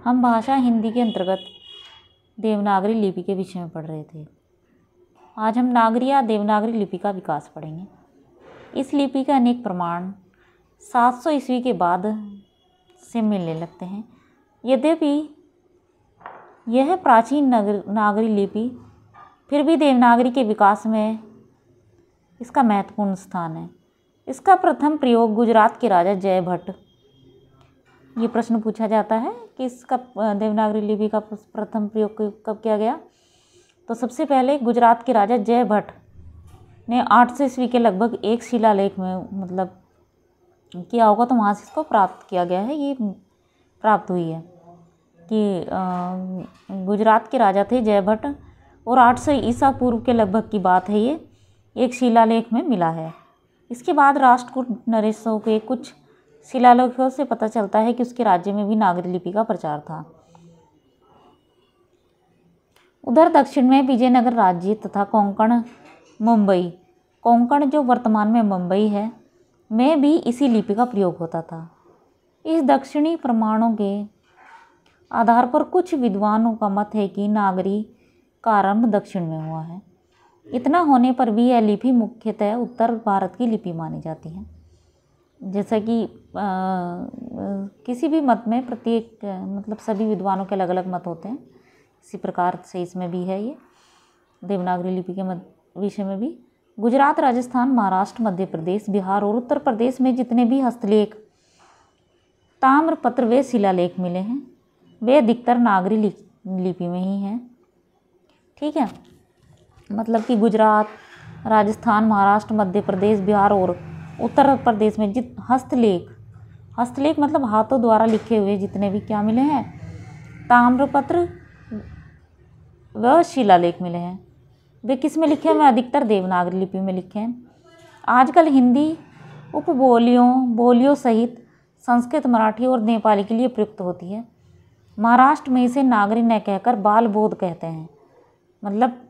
हम भाषा हिंदी के अंतर्गत देवनागरी लिपि के विषय में पढ़ रहे थे। आज हम नागरी या देवनागरी लिपि का विकास पढ़ेंगे। इस लिपि के अनेक प्रमाण 700 ईस्वी के बाद से मिलने लगते हैं। यद्यपि यह प्राचीन नागरी लिपि फिर भी देवनागरी के विकास में इसका महत्वपूर्ण स्थान है। इसका प्रथम प्रयोग गुजरात के राजा जयभट्ट, ये प्रश्न पूछा जाता है कि इसका देवनागरी लिपि का प्रथम प्रयोग कब किया गया। तो सबसे पहले गुजरात के राजा जयभट्ट ने 800 ईस्वी के लगभग एक शिलालेख में मतलब किया होगा, तो वहाँ से इसको प्राप्त किया गया है। ये प्राप्त हुई है कि गुजरात के राजा थे जयभट्ट और 800 ईसा पूर्व के लगभग की बात है। ये एक शिलालेख में मिला है। इसके बाद राष्ट्रकूट नरेशों के कुछ शिलालेखों से पता चलता है कि उसके राज्य में भी नागरी लिपि का प्रचार था। उधर दक्षिण में विजयनगर राज्य तथा कोंकण मुंबई, कोंकण जो वर्तमान में मुंबई है, में भी इसी लिपि का प्रयोग होता था। इस दक्षिणी प्रमाणों के आधार पर कुछ विद्वानों का मत है कि नागरी का आरंभ दक्षिण में हुआ है। इतना होने पर भी यह लिपि मुख्यतः उत्तर भारत की लिपि मानी जाती है। जैसा कि किसी भी मत में प्रत्येक मतलब सभी विद्वानों के अलग अलग मत होते हैं, इसी प्रकार से इसमें भी है। ये देवनागरी लिपि के मत विषय में भी गुजरात, राजस्थान, महाराष्ट्र, मध्य प्रदेश, बिहार और उत्तर प्रदेश में जितने भी हस्तलेख, ताम्रपत्र व शिलालेख मिले हैं, वे अधिकतर नागरी लिपि में ही हैं। ठीक है, मतलब कि गुजरात, राजस्थान, महाराष्ट्र, मध्य प्रदेश, बिहार और उत्तर प्रदेश में हस्तलेख मतलब हाथों द्वारा लिखे हुए जितने भी क्या मिले हैं, ताम्रपत्र व शिलालेख मिले हैं, वे किस में लिखे हैं? अधिकतर देवनागरी लिपि में लिखे हैं। आजकल हिंदी बोलियों सहित संस्कृत, मराठी और नेपाली के लिए प्रयुक्त होती है। महाराष्ट्र में इसे नागरी न कहकर बाल बोध कहते हैं। मतलब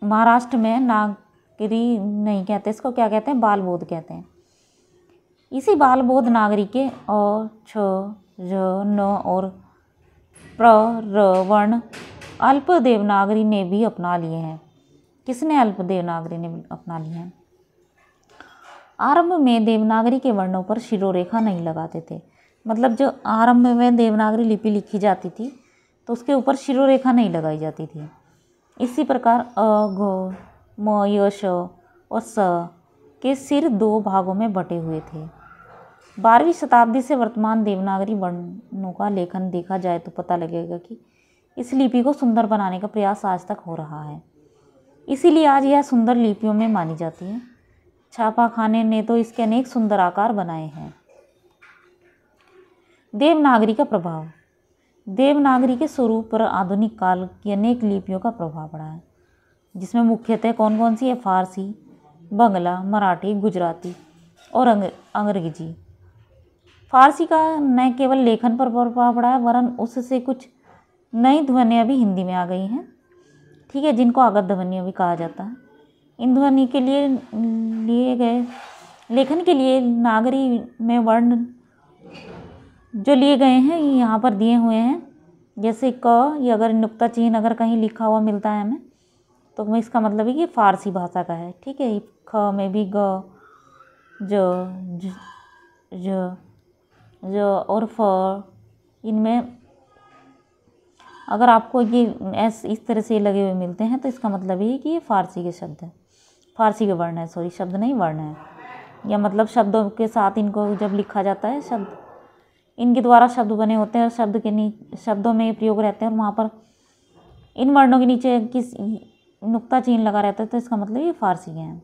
महाराष्ट्र में नागरी नहीं कहते, इसको क्या कहते हैं? बाल बोध कहते हैं। इसी बाल बोध नागरी के अ, छ, ज, न और प्र, र वर्ण अल्प देवनागरी ने भी अपना लिए हैं। किसने अल्प देवनागरी ने अपना लिए हैं? आरंभ में देवनागरी के वर्णों पर शिरोरेखा नहीं लगाते थे। मतलब जो आरंभ में देवनागरी लिपि लिखी जाती थी तो उसके ऊपर शिरोरेखा नहीं लगाई जाती थी। इसी प्रकार अ, घ, म, य, श और स के सिर 2 भागों में बटे हुए थे। 12वीं शताब्दी से वर्तमान देवनागरी वर्णों का लेखन देखा जाए तो पता लगेगा कि इस लिपि को सुंदर बनाने का प्रयास आज तक हो रहा है। इसीलिए आज यह सुंदर लिपियों में मानी जाती है। छापाखाने ने तो इसके अनेक सुंदर आकार बनाए हैं। देवनागरी का प्रभाव। देवनागरी के स्वरूप पर आधुनिक काल की अनेक लिपियों का प्रभाव पड़ा है, जिसमें मुख्यतः कौन कौन सी है? फारसी, बंगला, मराठी, गुजराती और अंग्रेजी। फारसी का न केवल लेखन पर प्रभाव पड़ा है वरन उससे कुछ नई ध्वनियाँ भी हिंदी में आ गई हैं। ठीक है, जिनको आगत ध्वनियाँ भी कहा जाता है। इन ध्वनि के लिए गए लेखन के लिए नागरी में वर्ण जो लिए गए हैं ये यहाँ पर दिए हुए हैं। जैसे क, ये अगर नुक्ता चिन्ह अगर कहीं लिखा हुआ मिलता है हमें तो इसका मतलब है कि फारसी भाषा का है। ठीक है, ख में भी ग, ज और फ, इनमें अगर आपको ये इस तरह से लगे हुए मिलते हैं तो इसका मतलब ये है कि ये फारसी के शब्द है, फारसी के वर्ण है। सॉरी, शब्द नहीं, वर्ण है। या मतलब शब्दों के साथ इनको जब लिखा जाता है, शब्द इनके द्वारा शब्द बने होते हैं और शब्दों में प्रयोग रहते हैं और वहाँ पर इन वर्णों के नीचे किस नुक्ता चिन्ह लगा रहता है तो इसका मतलब ये फारसी के हैं।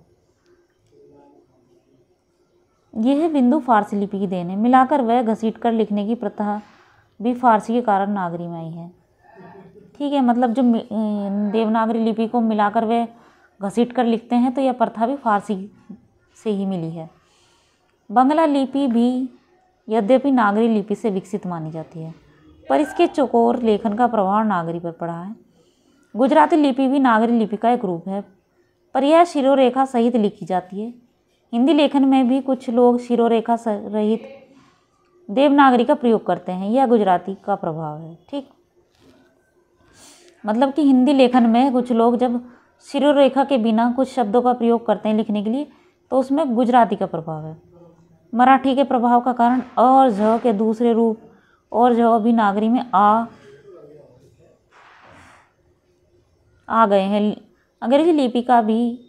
यह बिंदु फारसी लिपि की देन है। मिलाकर वह घसीट कर लिखने की प्रथा भी फारसी के कारण नागरी में आई है। ठीक है, मतलब जो देवनागरी लिपि को मिलाकर वे घसीट कर लिखते हैं तो यह प्रथा भी फारसी से ही मिली है। बंगला लिपि भी यद्यपि नागरी लिपि से विकसित मानी जाती है पर इसके चौकोर लेखन का प्रभाव नागरी पर पड़ा है। गुजराती लिपि भी नागरी लिपि का एक रूप है पर यह शिरोरेखा सहित लिखी जाती है। हिंदी लेखन में भी कुछ लोग शिरोरेखा रहित देवनागरी का प्रयोग करते हैं। यह गुजराती का प्रभाव है। ठीक, मतलब कि हिंदी लेखन में कुछ लोग जब शिरोरेखा के बिना कुछ शब्दों का प्रयोग करते हैं लिखने के लिए, तो उसमें गुजराती का प्रभाव है। मराठी के प्रभाव का कारण अ और झ के दूसरे रूप और झ भी नागरी में आ गए हैं। अंग्रेजी लिपि का भी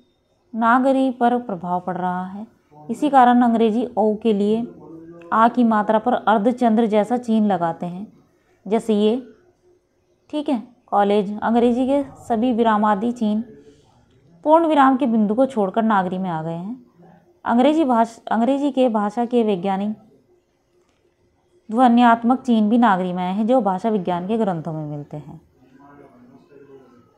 नागरी पर प्रभाव पड़ रहा है। इसी कारण अंग्रेजी ओ के लिए आ की मात्रा पर अर्धचंद्र जैसा चिन्ह लगाते हैं, जैसे ये। ठीक है, कॉलेज। अंग्रेजी के सभी विरामादि चिन्ह पूर्ण विराम के बिंदु को छोड़कर नागरी में आ गए हैं। अंग्रेजी के भाषा के वैज्ञानिक ध्वन्यात्मक चिन्ह भी नागरी में आए हैं, जो भाषा विज्ञान के ग्रंथों में मिलते हैं।